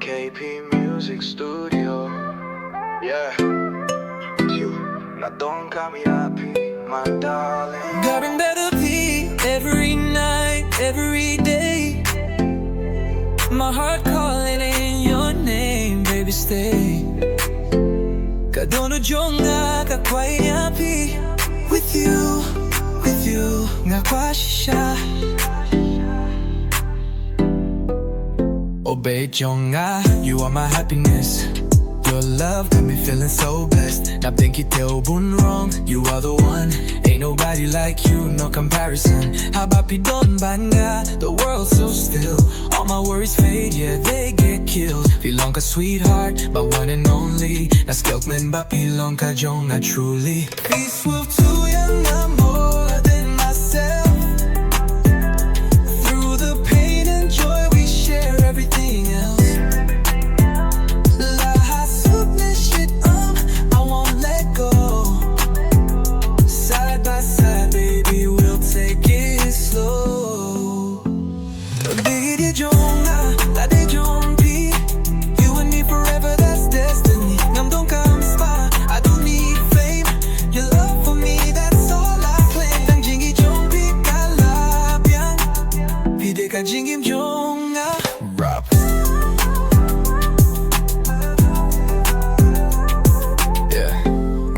KP Music Studio. Yeah, you not don't call me happy, my darling. Tang Bat Phi, every night, every day. My heart calling in your name, baby stay. Kadono jonga ka kwai happy with you, nga kwa shisha. Oh babe jonga, you are my happiness. Your love got me feeling so blessed. Now think it been wrong, you are the one. Ain't nobody like you, no comparison. How about pidon banga, the world's so still. All my worries fade, yeah, they get killed. Pilong ka sweetheart, but one and only. Naskelkman ba pilong ka jong na truly peaceful to you, na more than myself. Through the pain and joy we share everything else. Rap. Yeah,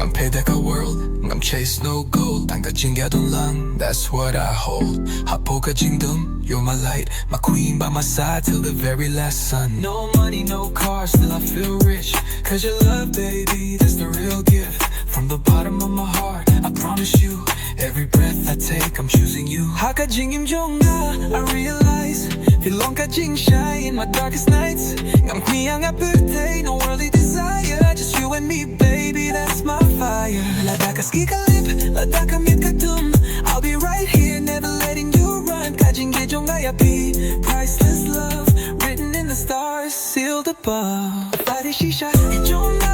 I'm paid like a world. I'm chase no gold. Tang ka jingyadon lang, that's what I hold. Hapo ka jingdom, you're my light, my queen by my side till the very last sun. No money, no car, still I feel rich. Cause your love, baby, that's the real gift. From the bottom of my heart, I promise you, every breath I take, I'm choosing you. Haka jingim jonga, I realize. Pilong ka jing shy in my darkest nights. Ngam kuyang birthday, no worldly desire. Just you and me, baby, that's my fire. Lada ka ski ka lip, lada ka mit ka tum. I'll be right here, never letting you run. Ka jing ge jonga yapi, priceless love, written in the stars, sealed above. Body shisha, jonga.